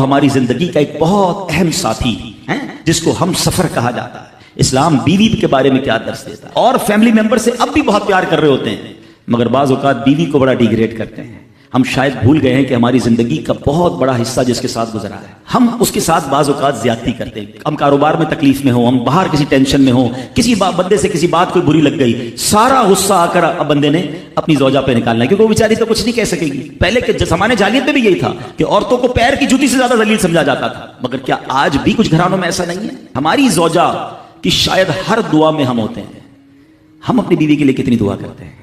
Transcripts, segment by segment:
ہماری زندگی کا ایک بہت اہم ساتھی ہے جس کو ہم سفر کہا جاتا ہے۔ اسلام بیوی کے بارے میں کیا درس دیتا ہے؟ اور فیملی ممبر سے اب بھی بہت پیار کر رہے ہوتے ہیں، مگر بعض اوقات بیوی کو بڑا ڈیگریڈ کرتے ہیں۔ ہم شاید بھول گئے ہیں کہ ہماری زندگی کا بہت بڑا حصہ جس کے ساتھ گزرا ہے، ہم اس کے ساتھ بعض اوقات زیادتی کرتے ہیں۔ ہم کاروبار میں تکلیف میں ہوں، ہم باہر کسی ٹینشن میں ہوں، کسی بندے سے کسی بات کوئی بری لگ گئی، سارا غصہ آ کر بندے نے اپنی زوجہ پہ نکالنا ہے، کیونکہ وہ بیچاری تو کچھ نہیں کہہ سکے گی۔ پہلے کے زمانے جاہلیت میں بھی یہی تھا کہ عورتوں کو پیر کی جوتی سے زیادہ ذلیل سمجھا جاتا تھا، مگر کیا آج بھی کچھ گھرانوں میں ایسا نہیں ہے؟ ہماری زوجہ کی شاید ہر دعا میں ہم ہوتے ہیں۔ ہم اپنی بیوی کے لیے کتنی دعا کرتے ہیں،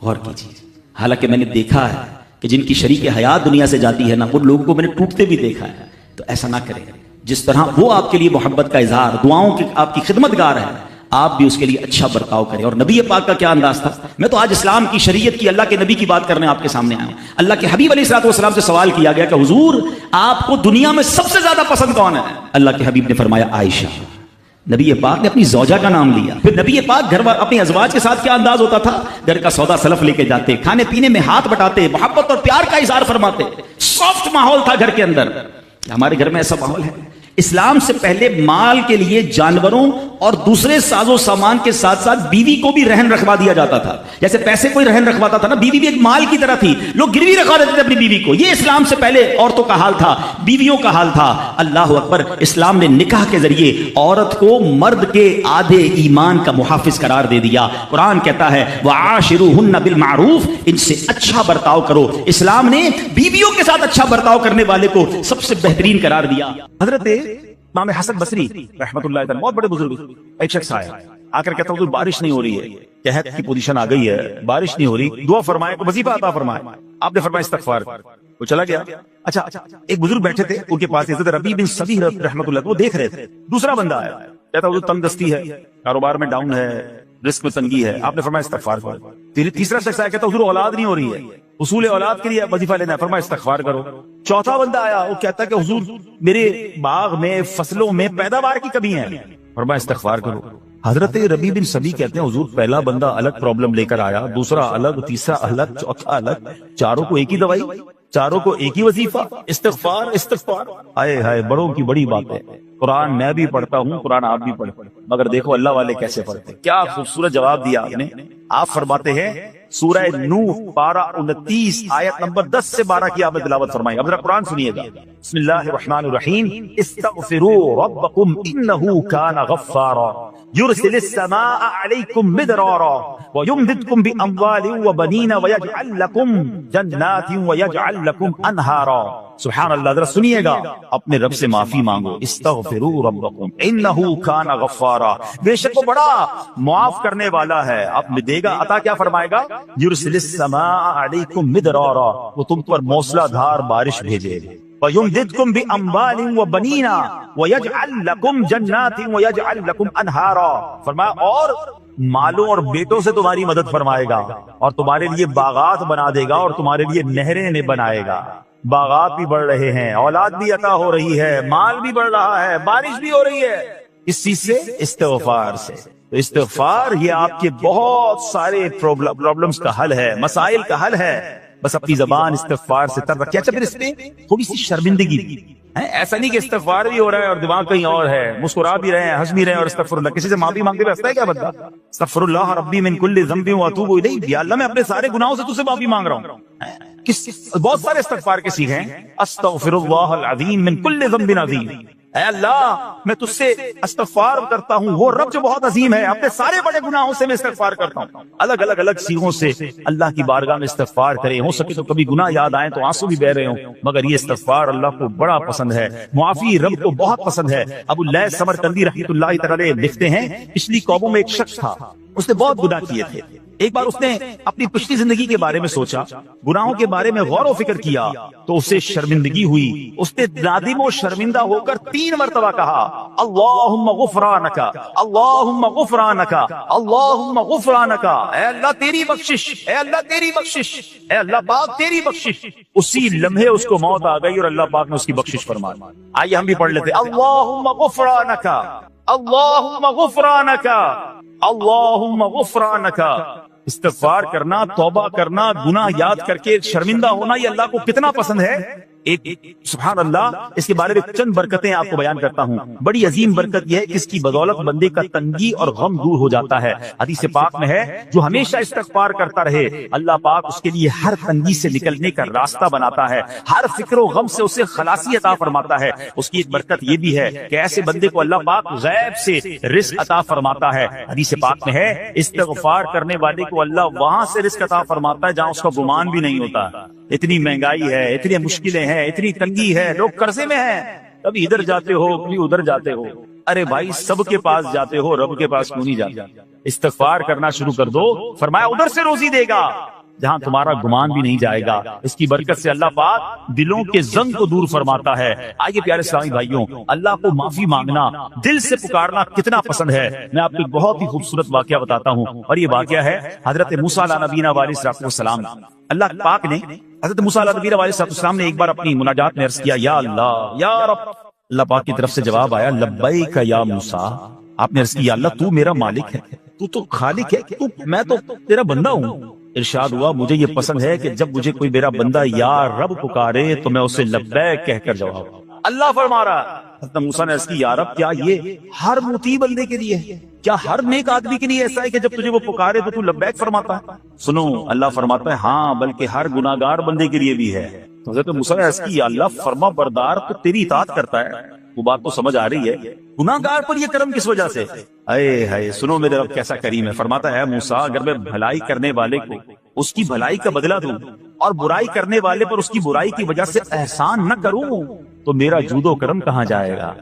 غور کیجیے۔ حالانکہ میں نے دیکھا ہے کہ جن کی شریک حیات دنیا سے جاتی ہے نا، ان لوگوں کو میں نے ٹوٹتے بھی دیکھا ہے۔ تو ایسا نہ کریں، جس طرح وہ آپ کے لیے محبت کا اظہار، دعاؤں کی آپ کی خدمت گار ہے، آپ بھی اس کے لیے اچھا برتاؤ کریں۔ اور نبی پاک کا کیا انداز تھا؟ میں تو آج اسلام کی شریعت کی، اللہ کے نبی کی بات کرنے آپ کے سامنے آیا ہوں۔ اللہ کے حبیب علیہ الصلوۃ والسلام سے سوال کیا گیا کہ حضور آپ کو دنیا میں سب سے زیادہ پسند کون ہے؟ اللہ کے حبیب نے فرمایا عائشہ۔ نبی پاک نے اپنی زوجہ کا نام لیا۔ پھر نبی پاک گھر اپنے ازواج کے ساتھ کیا انداز ہوتا تھا؟ گھر کا سودا سلف لے کے جاتے، کھانے پینے میں ہاتھ بٹاتے، محبت اور پیار کا اظہار فرماتے، سافٹ ماحول تھا گھر کے اندر۔ ہمارے گھر میں ایسا ماحول ہے؟ اسلام سے پہلے مال کے لیے جانوروں اور دوسرے ساز و سامان کے ساتھ ساتھ بیوی کو بھی رہن رکھوا دیا جاتا تھا۔ جیسے پیسے کوئی رہن رکھواتا تھا نا، بیوی بھی ایک مال کی طرح تھی، لوگ گروی رکھوا دیتے تھے اپنی بیوی کو۔ یہ اسلام سے پہلے عورتوں کا حال تھا، بیویوں کا حال تھا۔ اللہ اکبر! اسلام نے نکاح کے ذریعے عورت کو مرد کے آدھے ایمان کا محافظ قرار دے دیا۔ قرآن کہتا ہے وَعَاشِرُوهُنَّ بِالْمَعْرُوفِ، ان سے اچھا برتاؤ کرو۔ اسلام نے بیویوں کے ساتھ اچھا برتاؤ کرنے والے کو سب سے بہترین قرار دیا۔ حضرت امام حسن بصری رحمۃ اللہ تعالی، بہت بڑے بزرگ، ایک شخص آیا آ کر کہتا ہوں بارش نہیں ہو رہی ہے، قحط کی پوزیشن آ گئی ہے، بارش نہیں ہو رہی، دعا فرمائے، وظیفہ عطا فرمائے۔ آپ نے فرمایا استغفار، وہ چلا گیا۔ اچھا ایک بزرگ بیٹھے تھے ان کے پاس، حضرت ربیع بن صبیح رحمۃ اللہ، وہ دیکھ رہے تھے۔ دوسرا بندہ آیا، کہتا حضور تنگ دستی ہے، کاروبار میں ڈاؤن ہے، رزق میں تنگی ہے۔ آپ نے فرمایا استغفار کرو۔ تیسرا شخص آیا، کہتا حضور اولاد نہیں ہو رہی ہے، حصول اولاد کے لیے وظیفہ لینا ہے، فرمایا استغفار کرو۔ چوتھا بندہ آیا، وہ کہتا ہے کہ حضور میرے باغ میں فصلوں میں پیداوار کی کمی ہے، فرمایا استغفار کرو۔ حضرت ربیع بن صبیح کہتے ہیں حضور پہلا بندہ الگ پرابلم لے کر آیا، دوسرا الگ، تیسرا الگ، چوتھا الگ، چاروں کو ایک ہی دوائی، چاروں کو ایک ہی وظیفہ، استغفار استغفار۔ ہائے ہائے، بڑوں کی بڑی بات ہے۔ قرآن میں بھی پڑھتا ہوں، قرآن آپ بھی پڑھتے ہیں، مگر دیکھو اللہ والے کیسے پڑھتے ہیں۔ کیا خوبصورت جواب دیا آپ نے۔ آپ فرماتے ہیں سورہ نوح پارہ 29 آیت نمبر 10 سے 12 کی آپ نے تلاوت فرمائی۔ اب ذرا قرآن سنیے گا۔ بسم اللہ الرحمن الرحیم، استغفروا ربکم انہ کان غفارا یرسل السماء علیکم مدرارا ویمددکم باموال وبنین ویجعل لکم جنات ویجعل لکم انہارا۔ سبحان اللہ، ذرا سنیے گا، اپنے رب سے معافی مانگو۔ استغفروا ربکم انہ کان غفارا، بے شک وہ بڑا معاف کرنے والا ہے، آپ نے دے گا عطا۔ کیا فرمائے گا؟ یرسل السماء علیکم مدرارا، وہ تم پر موسلا دھار بارش بھیجے۔ وَيُمْدِدْكُمْ بِأَمْوَالٍ وَبَنِينَ وَيَجْعَلْ لَكُمْ جَنَّاتٍ وَيَجْعَلْ لَكُمْ أَنْهَارًا، فرمایا اور مالوں اور بیٹوں سے تمہاری مدد فرمائے گا، اور تمہارے لیے باغات بنا دے گا، اور تمہارے لیے نہریں بنائے گا۔ باغات بھی بڑھ رہے ہیں، اولاد بھی عطا ہو رہی ہے، مال بھی بڑھ رہا ہے، بارش بھی ہو رہی ہے۔ اس چیز سے، استغفار سے۔ تو استغفار یہ آپ کے بہت سارے پرابلمز کا حل ہے، مسائل کا حل ہے۔ بس اپنی زبان استغفار سے تر رکھیے۔ اچھا پھر اس میں تھوڑی سی شرمندگی ہے، ایسا نہیں کہ استغفار بھی ہو رہا ہے اور دماغ کہیں اور ہے، مسکرا بھی رہے ہیں، ہنس بھی رہے ہیں اور استغفر اللہ، کسی سے معافی مانگتے ہوئے ہنستا ہے کیا بندہ؟ استغفر اللہ ربی من کل ذنب واتوب الیہ، یا اللہ میں اپنے سارے گناہوں سے تجھ سے معافی مانگ رہا ہوں۔ بہت سارے استغفار کے سیکھے ہیں، استغفر اللہ العظیم من کل ذنب عظیم، اے اللہ میں تجھ سے استغفار کرتا ہوں، وہ رب جو بہت عظیم ہے، اپنے سارے بڑے گناہوں سے میں استغفار کرتا ہوں۔ الگ الگ الگ سیغوں سے اللہ کی بارگاہ میں استغفار کریں، ہو سکے تو کبھی گناہ یاد آئیں تو آنسو بھی بہ رہے ہوں، مگر یہ استغفار اللہ کو بڑا پسند ہے، معافی رب کو بہت پسند ہے۔ ابو اللیث سمرقندی رحمۃ اللہ تعالی لکھتے ہیں پچھلی قوموں میں ایک شخص تھا، اس نے بہت گناہ کیے تھے۔ ایک بار اس نے اپنی پچھلی زندگی کے بارے میں سوچا، گناہوں کے بارے میں غور و فکر کیا تو اسے شرمندگی ہوئی۔ اس نے نادم و شرمندہ ہو کر 3 مرتبہ کہا اللہم غفرانک، اللہم غفرانک، اللہم غفرانک، اے اللہ تیری بخشش، اے اللہ تیری بخشش، اے اللہ پاک تیری بخشش۔ اسی لمحے اس کو موت آ گئی اور اللہ پاک نے اس کی بخشش فرما دی۔ آئیے ہم بھی پڑھ لیتے اللہم غفرانک، اللہم غفرانک، اللہم غفرانک۔ استغفار کرنا، توبہ کرنا، گناہ یاد کر کے شرمندہ ہونا، یہ اللہ کو کتنا پسند ہے۔ ایک سبحان اللہ، اس کے بارے میں چند برکتیں آپ کو بیان کرتا ہوں۔ بڑی عظیم برکت یہ ہے کہ اس کی بدولت بندے کا تنگی اور غم دور ہو جاتا ہے۔ حدیث پاک میں ہے جو ہمیشہ استغفار کرتا رہے اللہ پاک اس کے لیے ہر تنگی سے نکلنے کا راستہ بناتا ہے، ہر فکر و غم سے اسے خلاصی عطا فرماتا ہے۔ اس کی ایک برکت یہ بھی ہے کہ ایسے بندے کو اللہ پاک غیب سے رزق عطا فرماتا ہے۔ حدیث پاک میں ہے استغفار کرنے والے کو اللہ وہاں سے رزق عطا فرماتا ہے جہاں اس کا گمان بھی نہیں ہوتا۔ اتنی مہنگائی ہے، اتنی مشکلیں ہیں، اتنی تنگی ہے، لوگ قرضے میں ہیں، کبھی ادھر جاتے ہو کبھی ادھر جاتے ہو۔ ارے بھائی سب کے پاس جاتے ہو، رب کے پاس کیوں نہیں جاتے؟ استغفار کرنا شروع کر دو، فرمایا ادھر سے روزی دے گا جہاں تمہارا گمان بھی نہیں جائے گا۔ اس کی برکت سے اللہ پاک دلوں کے زنگ کو دور فرماتا ہے۔ آئیے پیارے اسلامی بھائیوں، اللہ کو معافی مانگنا، دل سے پکارنا کتنا پسند ہے۔ میں آپ کو ایک بہت ہی خوبصورت واقعہ بتاتا ہوں، اور یہ واقعہ ہے حضرت موسیٰ علیہ نبینا علیہ السلام۔ اللہ پاک نے حضرت موسیٰ علیہ نبینا علیہ السلام نے ایک بار اپنی مناجات میں عرض کیا یا اللہ یا رب۔ اللہ پاک کی طرف سے جواب آیا لبیک یا موسیٰ۔ آپ نے عرض کیا اللہ تو میرا مالک ہے، تو تو خالق ہے، میں تو تیرا بندہ ہوں۔ ارشاد ہوا مجھے یہ پسند ہے کہ جب مجھے کوئی میرا بندہ یا رب پکارے تو میں اسے لبیک کہہ کر جواب دوں۔ اللہ فرما رہا حضرت موسیٰ نے عرض کی یا رب کیا یہ ہر مطیع بندے کے لیے ہے؟ کیا ہر نیک آدمی کے لیے ایسا ہے کہ جب تجھے وہ پکارے تو تو لبیک فرماتا ہے؟ سنو اللہ فرماتا ہے ہاں بلکہ ہر گناہگار بندے کے لیے بھی ہے۔ حضرت موسیٰ نے عرض کی یا اللہ فرما بردار تو تیری اطاعت کرتا ہے، وہ بات تو سمجھ آ رہی ہے، گناہگار پر یہ کرم کس وجہ سے؟ اے ہائے سنو میرے رب کیسا کریم ہے۔ فرماتا ہے موسیٰ اگر میں بھلائی کرنے والے کو اس کی بھلائی کا بدلہ دوں اور برائی کرنے والے پر اس کی برائی کی وجہ سے احسان نہ کروں تو میرا جود و کرم کہاں جائے گا؟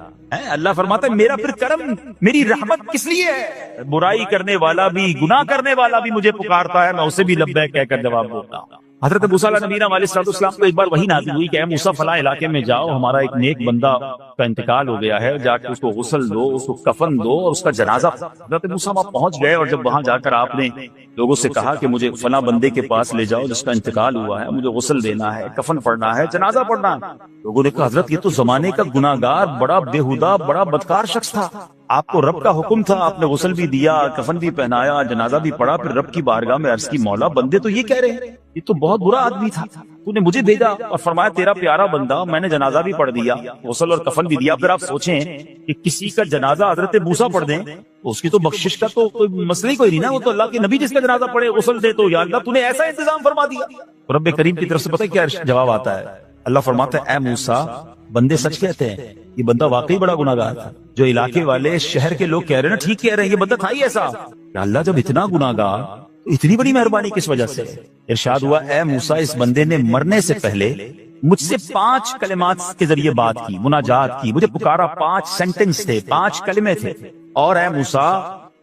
اللہ فرماتا ہے میرا پھر کرم، میری رحمت کس لیے ہے؟ برائی کرنے والا بھی گناہ کرنے والا بھی مجھے پکارتا ہے، میں اسے بھی لبیک کہہ کر جواب دیتا ہوں۔ حضرت موسیٰ علیہ نبینا علیہ السلام کو ایک بار وحی نازل ہوئی کہ اے موسیٰ فلاں علاقے میں جاؤ، ہمارا ایک نیک بندہ کا انتقال ہو گیا ہے، جا کے اس کو غسل دو، اس کو کفن دو اور اس کا جنازہ۔ حضرت موسیٰ وہاں پہنچ گئے اور جب وہاں جا کر آپ نے لوگوں سے کہا کہ مجھے فلاں بندے کے پاس لے جاؤ جس کا انتقال ہوا ہے، مجھے غسل دینا ہے، کفن پڑھنا ہے، جنازہ پڑھنا ہے، لوگوں نے کہا حضرت یہ تو زمانے کا گناہگار بڑا بےہودہ بڑا بدکار شخص تھا، آپ کو رب کا حکم تھا، آپ نے غسل بھی دیا، کفن بھی پہنایا، جنازہ بھی پڑھا، پھر رب کی بارگاہ میں عرض کی مولا بندے تو یہ کہہ رہے ہیں یہ تو بہت برا آدمی تھا، تو نے مجھے بھیجا اور فرمایا تیرا پیارا بندہ، میں نے جنازہ بھی پڑھ دیا، غسل اور کفن بھی دیا۔ پھر آپ سوچیں کہ کسی کا جنازہ حضرت موسیٰ پڑھ دیں اس کی تو بخشش کا تو کوئی مسئلہ ہی کوئی نہیں نا، وہ تو اللہ کے نبی جس کا جنازہ پڑھے غسل دے، تو یا اللہ تو نے ایسا انتظام فرما دیا۔ رب کریم کی طرف سے پتہ ہے کیا جواب آتا ہے؟ اللہ فرماتا ہے اے موسیٰ بندے سچ کہتے ہیں، یہ بندہ واقعی بڑا گناہگار تھا، جو علاقے والے شہر کے لوگ کہہ رہے ہیں نا ٹھیک کہہ رہے ہیں، یہ بندہ تھا ہی ایسا۔ یا اللہ جب اتنا گناہگار تو اتنی بڑی مہربانی کس وجہ سے؟ ارشاد ہوا اے موسیٰ اس بندے نے مرنے سے پہلے مجھ سے 5 کلمات کے ذریعے بات کی، مناجات کی، مجھے پکارا، 5 سینٹنس تھے، 5 کلمے تھے، اور اے موسیٰ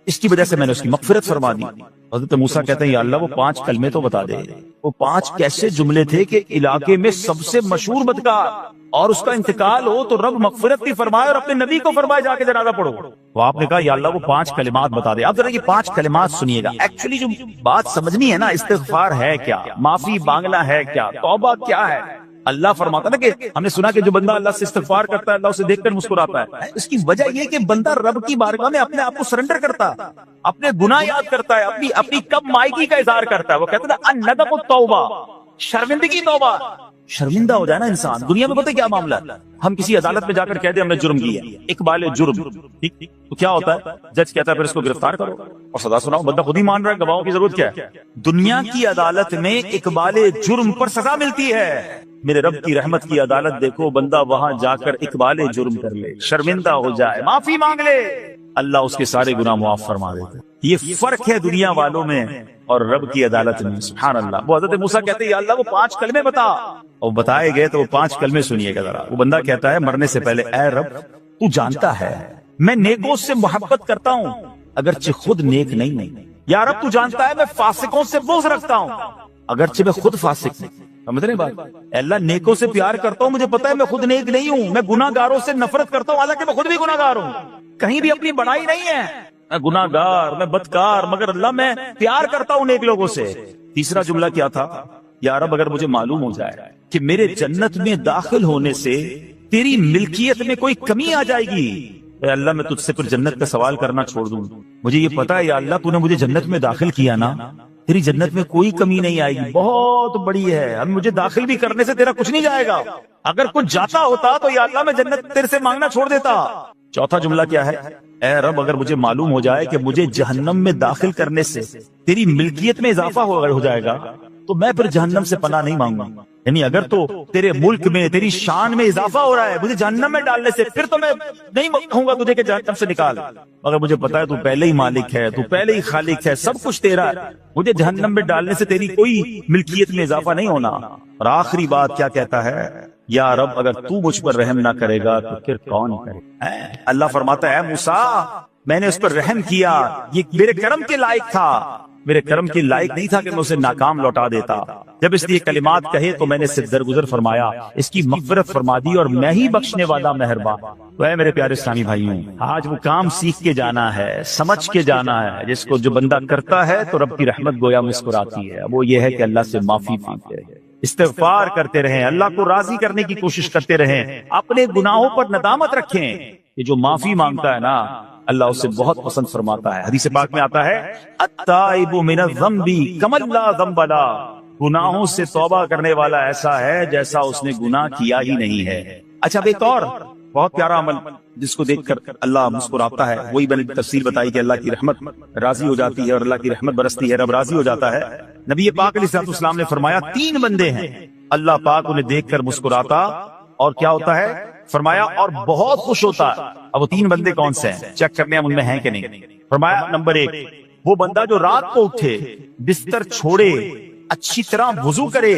اس کی وجہ سے میں نے اس کی مغفرت فرما دی۔ حضرت موسیٰ کہتے ہیں یا اللہ وہ 5 کلمے تو بتا دے، وہ 5 کیسے جملے تھے کہ علاقے میں سب سے مشہور بدکار اور اس کا انتقال ہو تو رب مغفرت بھی فرمائے اور اپنے نبی کو فرمائے جا کے جنازہ پڑھو۔ وہ آپ نے کہا یا اللہ وہ 5 کلمات بتا دے۔ اب ذرا یہ 5 کلمات سنیے گا، ایکچولی جو بات سمجھنی ہے نا، استغفار ہے کیا، معافی مانگنا ہے کیا، توبہ کیا ہے؟ اللہ فرماتا نا کہ ہم نے سنا کہ جو بندہ اللہ سے استغفار کرتا ہے اللہ اسے دیکھ کر مسکراتا ہے۔ اس کی وجہ یہ کہ بندہ رب کی بارگاہ میں اپنے آپ کو سرنڈر کرتا ہے، اپنے گناہ یاد کرتا ہے، اپنی کم مائگی کا اظہار کرتا ہے۔ وہ کہتے ہیں الندم التوبہ، شرمندگی توبہ۔ شرمندہ ہو جائے نا انسان، دنیا میں پتہ کیا معاملہ ہے، ہم کسی عدالت میں جا کر کہہ دیں ہم نے جرم کیا، اقبال جرم، ٹھیک تو کیا ہوتا ہے؟ جج کہتا ہے پھر اس کو گرفتار کرو اور سزا سناؤ، بندہ خود ہی مان رہا ہے، گواہوں کی ضرورت کیا ہے؟ دنیا کی عدالت میں اقبال جرم پر سزا ملتی ہے، میرے رب کی رحمت کی عدالت دیکھو، بندہ وہاں جا کر اقبال جرم کر لے، شرمندہ ہو جائے، معافی مانگ لے، اللہ اس کے سارے گناہ معاف فرما دیتا ہے۔ یہ فرق ہے دنیا والوں میں اور رب کی عدالت میں، سبحان اللہ۔ وہ حضرت موسیٰ کہتے ہیں یا اللہ وہ 5 کلمے بتا، اور بتائے گئے تو وہ 5 کلمے سنیے گا ذرا۔ وہ بندہ کہتا ہے مرنے سے پہلے اے رب تو جانتا ہے میں نیکوں سے محبت کرتا ہوں اگرچہ خود نیک نہیں، یا رب تو جانتا ہے میں فاسقوں سے بغض رکھتا ہوں اگرچہ میں خود فاسق نہیں۔ سمجھ رہے بات؟ اللہ نیکوں سے پیار کرتا ہوں، مجھے پتا ہے میں خود نیک نہیں ہوں، میں گناہ گاروں سے نفرت کرتا ہوں حالانکہ میں خود بھی گناہ گار ہوں، کہیں بھی اپنی بڑائی نہیں ہے، میں گناہ گار، میں بدکار، مگر اللہ میں پیار کرتا ہوں نیک لوگوں سے۔ تیسرا جملہ کیا تھا؟ یا رب اگر مجھے معلوم ہو جائے کہ میرے جنت میں داخل ہونے سے تیری ملکیت میں کوئی کمی آ جائے گی، اے اللہ میں تجھ سے پھر جنت کا سوال کرنا چھوڑ دوں۔ مجھے یہ پتا ہے یا اللہ تو نے مجھے جنت میں داخل کیا نا، تیری جنت میں کوئی کمی نہیں آئے گی، بہت بڑی ہے، اب مجھے داخل بھی کرنے سے تیرا کچھ نہیں جائے گا۔ اگر کچھ جاتا ہوتا تو یا اللہ میں جنت تیرے سے مانگنا چھوڑ دیتا. چوتھا جملہ کیا ہے؟ اے رب اگر مجھے معلوم ہو جائے کہ مجھے جہنم میں داخل کرنے سے تیری ملکیت میں اضافہ ہو جائے گا تو میں پھر جہنم سے پناہ نہیں مانگوں گا. یعنی اگر تو تیرے ملک میں تیری شان میں اضافہ ہو رہا ہے مجھے جہنم میں ڈالنے سے، پھر تو میں نہیں کہوں گا تجھے کہ جہنم سے نکال. اگر مجھے پتا ہے تو پہلے ہی مالک ہے، تو پہلے ہی خالق ہے، سب کچھ تیرا ہے، مجھے جہنم میں ڈالنے سے تیری کوئی ملکیت میں اضافہ نہیں ہونا. اور آخری بات کیا کہتا ہے؟ یا رب اگر تو مجھ پر رحم نہ کرے گا تو پھر کون کرے؟ اللہ فرماتا ہے موسیٰ میں نے اس پر رحم کیا، یہ میرے کرم کے لائق تھا، میرے کرم کے لائق نہیں تھا کہ میں اسے ناکام لوٹا دیتا. جب اس لیے کلمات کہے تو میں نے اسے درگزر فرمایا، اس کی مغفرت فرما دی اور میں ہی بخشنے والا مہربان. تو اے میرے پیارے اسلامی بھائیوں، آج وہ کام سیکھ کے جانا ہے، سمجھ کے جانا ہے جس کو جو بندہ کرتا ہے تو رب کی رحمت گویا مسکراتی ہے. وہ یہ ہے کہ اللہ سے معافی مانگتے رہیں، استغفار کرتے رہیں، اللہ کو راضی کرنے کی کوشش کرتے رہیں، اپنے گناہوں پر ندامت رکھیں. یہ جو معافی مانگتا ہے نا اللہ اسے بہت پسند فرماتا ہے. حدیث پاک میں آتا ہے التائب من الذنب کمن لا ذنب له، گناہوں سے توبہ کرنے والا ایسا ہے جیسا اس نے گناہ کیا ہی نہیں ہے. اچھا اب ایک اور بہت پیارا عمل جس کو دیکھ کر اللہ مسکراتا ہے، وہی میں نے تفصیل بتائی کہ اللہ کی رحمت راضی ہو جاتی ہے اور اللہ کی رحمت برستی ہے، رب راضی ہو جاتا ہے. نبی پاک علیہ السلام نے فرمایا 3 بندے ہیں اللہ پاک انہیں دیکھ کر مسکراتا اور کیا ہوتا ہے؟ فرمایا اور بہت خوش ہوتا ہے. اب وہ 3 بندے کون سے ہیں؟ چیک کرنے ہم ان میں ہیں کہ نہیں. فرمایا نمبر 1 وہ بندہ جو رات کو اٹھے، بستر چھوڑے، اچھی طرح وضو کرے،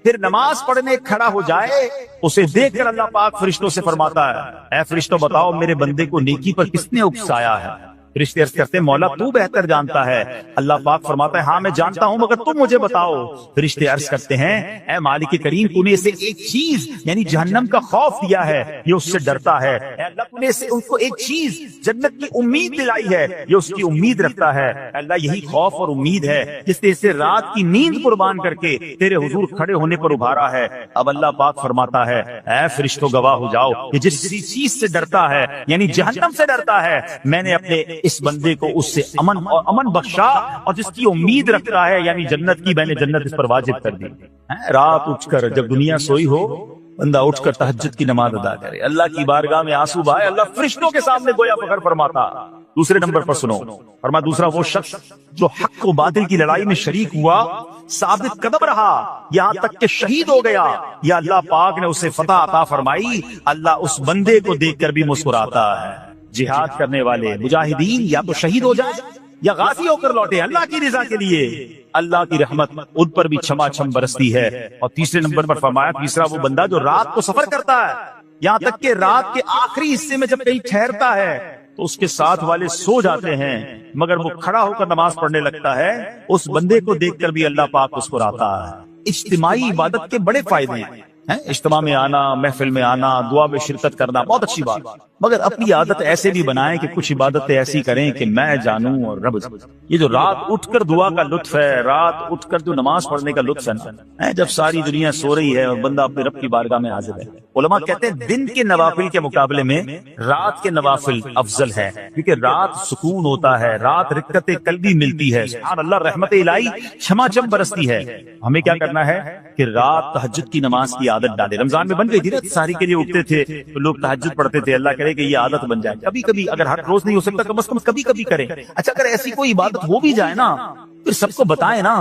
پھر نماز پڑھنے کھڑا ہو جائے، اسے دیکھ کر اللہ پاک فرشتوں سے فرماتا ہے اے فرشتوں بتاؤ میرے بندے کو نیکی پر کس نے اکسایا ہے؟ فرشتے عرض کرتے ہیں مولا تو بہتر جانتا ہے. اللہ پاک فرماتا ہے ہاں میں جانتا ہوں مگر تم مجھے بتاؤ. فرشتے عرض کرتے ہیں اے مالک کریم تو نے اسے ایک چیز یعنی جہنم کا خوف دیا ہے، یہ اس سے ڈرتا ہے. اے اللہ تو نے اسے ان کو ایک چیز جنت کی امید دلائی ہے، یہ اس کی امید رکھتا ہے. اے اللہ یہی خوف اور امید ہے جس نے اسے رات کی نیند قربان کر کے تیرے حضور کھڑے ہونے پر ابھارا ہے. اب اللہ پاک فرماتا ہے اے فرشتوں گواہ ہو جاؤ کہ جس چیز سے ڈرتا ہے یعنی جہنم سے ڈرتا ہے، میں نے اپنے اس بندے کو اس سے امن بخشا، اور جس کی امید رکھتا ہے یعنی جنت کی، میں نے جنت اس پر واجب کر دی. رات اٹھ کر جب دنیا سوئی ہو بندہ اٹھ کر تہجد کی نماز ادا کرے، اللہ کی بارگاہ میں آنسو بہائے، اللہ فرشتوں کے سامنے گویا فخر فرماتا. دوسرے نمبر پر سنو فرمایا دوسرا وہ شخص جو حق و باطل کی لڑائی میں شریک ہوا، ثابت قدم رہا یہاں تک کہ شہید ہو گیا، یا اللہ پاک نے اسے فتح عطا فرمائی. اللہ اس بندے کو دیکھ کر بھی مسکراتا ہے. جہاد کرنے والے مجاہدین یا تو شہید ہو جائے یا غازی ہو کر لوٹے اللہ کی رضا کے لیے، اللہ کی رحمت ان پر بھی چھما چھم برستی ہے. اور تیسرے نمبر پر فرمایا تیسرا وہ بندہ جو رات کو سفر کرتا ہے، یہاں تک کہ رات کے آخری حصے میں جب کہیں ٹھہرتا ہے تو اس کے ساتھ والے سو جاتے ہیں مگر وہ کھڑا ہو کر نماز پڑھنے لگتا ہے، اس بندے کو دیکھ کر بھی اللہ پاک مسکراتا ہے. اجتماعی عبادت کے بڑے فائدے ہیں، اجتماع میں آنا، محفل میں آنا، دعا میں شرکت کرنا بہت اچھی بات، مگر اپنی عادت ایسے بھی بنائیں کہ کچھ عبادتیں ایسی کریں کہ میں جانوں اور رب جانے. یہ جو رات اٹھ کر دعا کا لطف ہے، رات اٹھ کر جو نماز پڑھنے کا لطف ہے نا، جب ساری دنیا سو رہی ہے اور بندہ اپنے رب کی بارگاہ میں حاضر ہے. علماء کہتے ہیں دن کے نوافل کے مقابلے میں رات کے نوافل افضل ہے، کیونکہ رات سکون ہوتا ہے، رات رکعت قلبی ملتی ہے، سبحان اللہ رحمت الہی چھما چھم برستی ہے. ہمیں کیا کرنا ہے کہ رات تہجد کی نماز کی عادت ڈالے. رمضان میں بن گئی تھی نا، ساری کے لیے اٹھتے تھے تو لوگ تہجد پڑھتے تھے. اللہ کرے کہ یہ عادت بن جائے، کبھی کبھی اگر ہر روز نہیں ہو سکتا کم از کم کبھی کبھی کریں. اچھا اگر ایسی کوئی عبادت ہو بھی جائے نا پھر سب کو بتائیں نا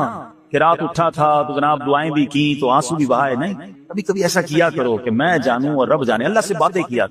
کہ رات اٹھا تھا تو جناب دعائیں بھی کی تو آنسو بھی بہائے. نہیں، کبھی کبھی ایسا کیا کرو کہ میں جانوں اور رب جانے، اللہ سے باتیں کیا.